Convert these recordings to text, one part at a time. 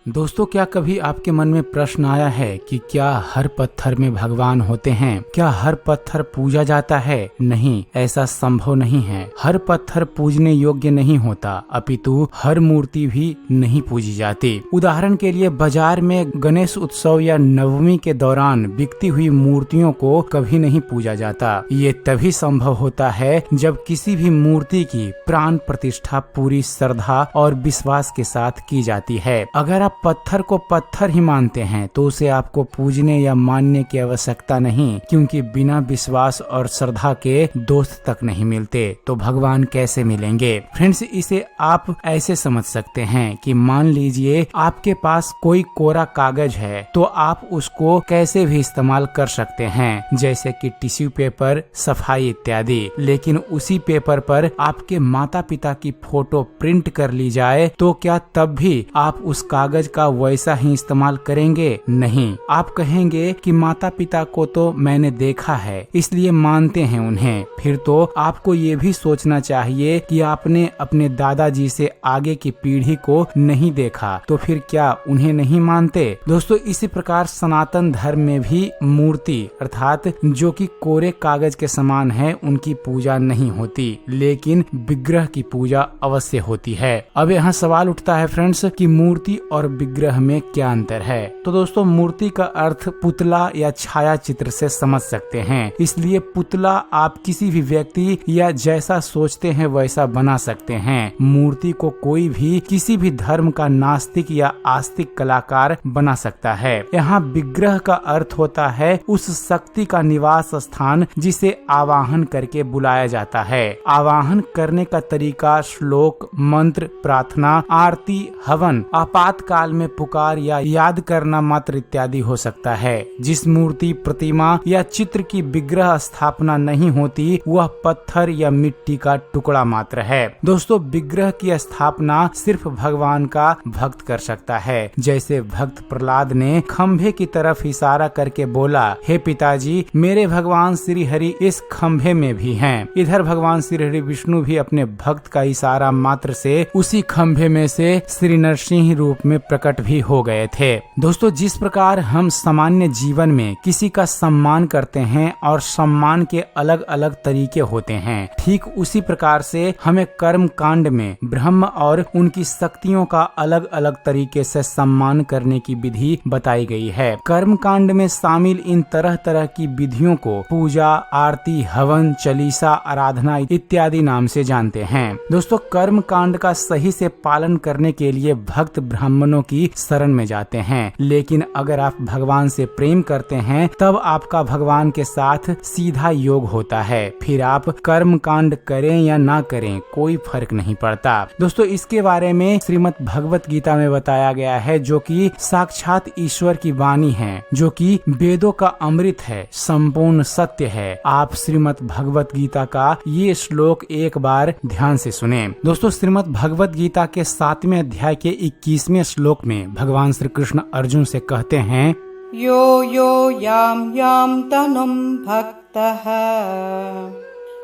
दोस्तों, क्या कभी आपके मन में प्रश्न आया है कि क्या हर पत्थर में भगवान होते हैं? क्या हर पत्थर पूजा जाता है? नहीं, ऐसा संभव नहीं है। हर पत्थर पूजने योग्य नहीं होता, अपितु हर मूर्ति भी नहीं पूजी जाती। उदाहरण के लिए, बाजार में गणेश उत्सव या नवमी के दौरान बिकती हुई मूर्तियों को कभी नहीं पूजा जाता। ये तभी संभव होता है जब किसी भी मूर्ति की प्राण प्रतिष्ठा पूरी श्रद्धा और विश्वास के साथ की जाती है। अगर आप पत्थर को पत्थर ही मानते हैं तो उसे आपको पूजने या मानने की आवश्यकता नहीं, क्योंकि बिना विश्वास और श्रद्धा के दोस्त तक नहीं मिलते, तो भगवान कैसे मिलेंगे? फ्रेंड्स, इसे आप ऐसे समझ सकते हैं कि मान लीजिए आपके पास कोई कोरा कागज है, तो आप उसको कैसे भी इस्तेमाल कर सकते हैं, जैसे कि टिश्यू पेपर, सफाई इत्यादि। लेकिन उसी पेपर पर आपके माता पिता की फोटो प्रिंट कर ली जाए तो क्या तब भी आप उस कागज का वैसा ही इस्तेमाल करेंगे? नहीं, आप कहेंगे कि माता पिता को तो मैंने देखा है इसलिए मानते हैं उन्हें। फिर तो आपको ये भी सोचना चाहिए कि आपने अपने दादाजी से आगे की पीढ़ी को नहीं देखा, तो फिर क्या उन्हें नहीं मानते? दोस्तों, इसी प्रकार सनातन धर्म में भी मूर्ति अर्थात जो कि कोरे कागज के समान है, उनकी पूजा नहीं होती, लेकिन विग्रह की पूजा अवश्य होती है। अब यहाँ सवाल उठता है फ्रेंड्स कि मूर्ति और विग्रह में क्या अंतर है? तो दोस्तों, मूर्ति का अर्थ पुतला या छाया चित्र से समझ सकते हैं, इसलिए पुतला आप किसी भी व्यक्ति या जैसा सोचते हैं वैसा बना सकते हैं। मूर्ति को कोई भी किसी भी धर्म का नास्तिक या आस्तिक कलाकार बना सकता है। यहाँ विग्रह का अर्थ होता है उस शक्ति का निवास स्थान जिसे आवाहन करके बुलाया जाता है। आवाहन करने का तरीका श्लोक, मंत्र, प्रार्थना, आरती, हवन, आपातकाल में पुकार या याद करना मात्र इत्यादि हो सकता है। जिस मूर्ति, प्रतिमा या चित्र की विग्रह स्थापना नहीं होती, वह पत्थर या मिट्टी का टुकड़ा मात्र है। दोस्तों, विग्रह की स्थापना सिर्फ भगवान का भक्त कर सकता है। जैसे भक्त प्रहलाद ने खंभे की तरफ इशारा करके बोला, हे पिताजी, मेरे भगवान श्री हरि इस खंभे में भी हैं। इधर भगवान श्री हरि विष्णु भी अपने भक्त का इशारा मात्र से उसी खंभे में से श्री नरसिंह रूप में प्रकट भी हो गए थे। दोस्तों, जिस प्रकार हम सामान्य जीवन में किसी का सम्मान करते हैं और सम्मान के अलग अलग तरीके होते हैं, ठीक उसी प्रकार से हमें कर्म कांड में ब्रह्म और उनकी शक्तियों का अलग अलग तरीके से सम्मान करने की विधि बताई गई है। कर्म कांड में शामिल इन तरह तरह की विधियों को पूजा, आरती, हवन, चालीसा, आराधना इत्यादि नाम से जानते हैं। दोस्तों, कर्म कांड का सही से पालन करने के लिए भक्त ब्राह्मणों की शरण में जाते हैं, लेकिन अगर आप भगवान से प्रेम करते हैं तब आपका भगवान के साथ सीधा योग होता है। फिर आप कर्म कांड करें या ना करें, कोई फर्क नहीं पड़ता। दोस्तों, इसके बारे में श्रीमद् भगवत गीता में बताया गया है, जो कि साक्षात ईश्वर की वाणी है, जो कि वेदों का अमृत है, संपूर्ण सत्य है। आप श्रीमद् भगवत गीता का ये श्लोक एक बार ध्यान से सुने। दोस्तों, श्रीमद् भगवत गीता के 7वें अध्याय के 21वें श्लोक में भगवान श्री कृष्ण अर्जुन से कहते हैं, यो यो याम याम तनुम भक्तः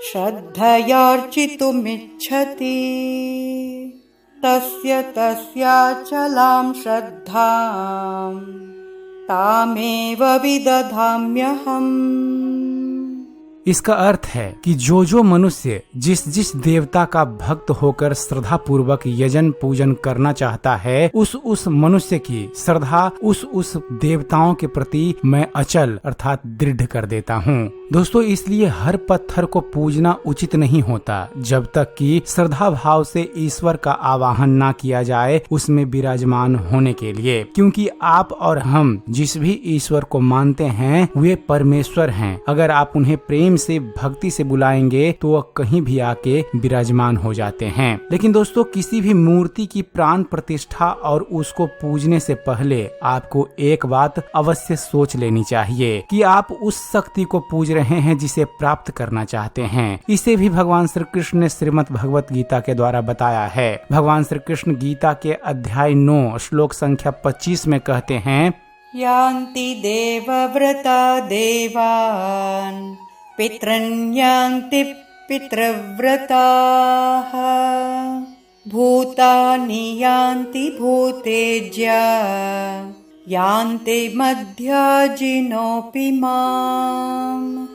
श्रद्धयार्चितुमिच्छति तस्य तस्याचलां श्रद्धां तामेव विदधाम्यहम्। इसका अर्थ है कि जो मनुष्य जिस जिस देवता का भक्त होकर श्रद्धा पूर्वक यजन पूजन करना चाहता है, उस मनुष्य की श्रद्धा उस देवताओं के प्रति मैं अचल अर्थात दृढ़ कर देता हूँ। दोस्तों, इसलिए हर पत्थर को पूजना उचित नहीं होता जब तक कि श्रद्धा भाव से ईश्वर का आवाहन ना किया जाए उसमें विराजमान होने के लिए, क्योंकि आप और हम जिस भी ईश्वर को मानते हैं वे परमेश्वर हैं। अगर आप उन्हें प्रेम से, भक्ति से बुलाएंगे तो वह कहीं भी आके विराजमान हो जाते हैं। लेकिन दोस्तों, किसी भी मूर्ति की प्राण प्रतिष्ठा और उसको पूजने से पहले आपको एक बात अवश्य सोच लेनी चाहिए कि आप उस शक्ति को पूज रहे हैं जिसे प्राप्त करना चाहते हैं। इसे भी भगवान श्री कृष्ण ने श्रीमद् भगवत गीता के द्वारा बताया है। भगवान श्री कृष्ण गीता के अध्याय 9 श्लोक संख्या 25 में कहते हैं, यान्ति देवव्रता देवान् पितॄन् यान्ति पितृव्रताः भूतानि यान्ति भूतेज्य यान्ति मध्यजिनोऽपि माम्।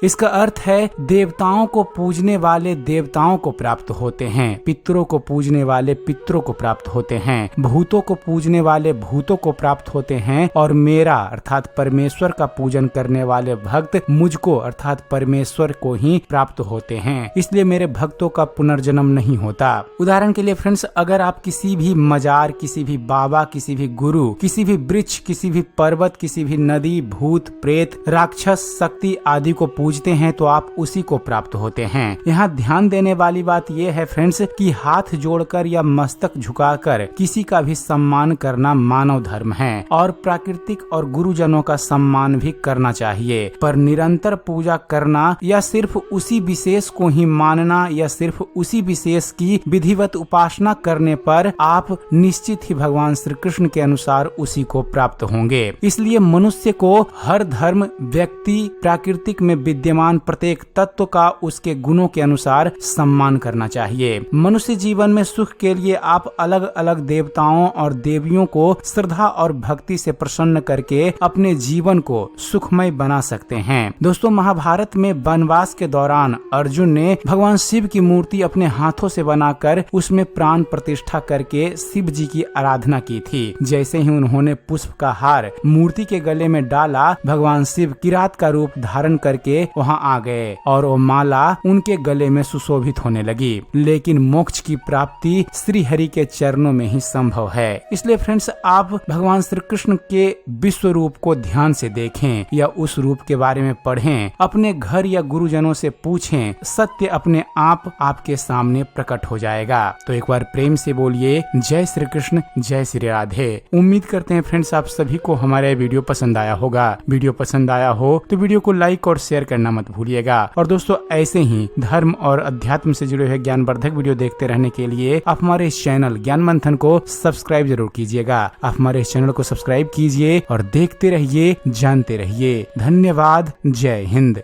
इसका अर्थ है देवताओं को पूजने वाले देवताओं को प्राप्त होते हैं, पितरों को पूजने वाले पितरों को प्राप्त होते हैं, भूतों को पूजने वाले भूतों को प्राप्त होते हैं, और मेरा अर्थात परमेश्वर का पूजन करने वाले भक्त मुझको अर्थात परमेश्वर को ही प्राप्त होते हैं। इसलिए मेरे भक्तों का पुनर्जन्म नहीं होता। उदाहरण के लिए फ्रेंड्स, अगर आप किसी भी मजार, किसी भी बाबा, किसी भी गुरु, किसी भी वृक्ष, किसी भी पर्वत, किसी भी नदी, भूत, प्रेत, राक्षस, शक्ति आदि को पूजते हैं तो आप उसी को प्राप्त होते हैं। यहाँ ध्यान देने वाली बात यह है फ्रेंड्स कि हाथ जोड़कर या मस्तक झुकाकर किसी का भी सम्मान करना मानव धर्म है और प्राकृतिक और गुरुजनों का सम्मान भी करना चाहिए, पर निरंतर पूजा करना या सिर्फ उसी विशेष को ही मानना या सिर्फ उसी विशेष की विधिवत उपासना करने पर आप निश्चित ही भगवान श्री कृष्ण के अनुसार उसी को प्राप्त होंगे। इसलिए मनुष्य को हर धर्म, व्यक्ति, प्राकृतिक में विद्यमान प्रत्येक तत्व का उसके गुणों के अनुसार सम्मान करना चाहिए। मनुष्य जीवन में सुख के लिए आप अलग अलग देवताओं और देवियों को श्रद्धा और भक्ति से प्रसन्न करके अपने जीवन को सुखमय बना सकते हैं। दोस्तों, महाभारत में वनवास के दौरान अर्जुन ने भगवान शिव की मूर्ति अपने हाथों से बनाकर उसमें प्राण प्रतिष्ठा करके शिव जी की आराधना की थी। जैसे ही उन्होंने पुष्प का हार मूर्ति के गले में डाला, भगवान शिव किरात का रूप धारण करके वहां आ गए और वो माला उनके गले में सुशोभित होने लगी। लेकिन मोक्ष की प्राप्ति श्री हरि के चरणों में ही संभव है। इसलिए फ्रेंड्स, आप भगवान श्री कृष्ण के विश्व रूप को ध्यान से देखें या उस रूप के बारे में पढ़ें, अपने घर या गुरुजनों से पूछें, सत्य अपने आप आपके सामने प्रकट हो जाएगा। तो एक बार प्रेम से बोलिए जय श्री कृष्ण, जय श्री राधे। उम्मीद करते हैं फ्रेंड्स आप सभी को हमारा वीडियो पसंद आया होगा। वीडियो पसंद आया हो तो वीडियो को लाइक और शेयर करना मत भूलिएगा। और दोस्तों, ऐसे ही धर्म और अध्यात्म से जुड़े हुए ज्ञानवर्धक वीडियो देखते रहने के लिए आप हमारे इस चैनल ज्ञान मंथन को सब्सक्राइब जरूर कीजिएगा। आप हमारे इस चैनल को सब्सक्राइब कीजिए और देखते रहिए, जानते रहिए। धन्यवाद। जय हिंद।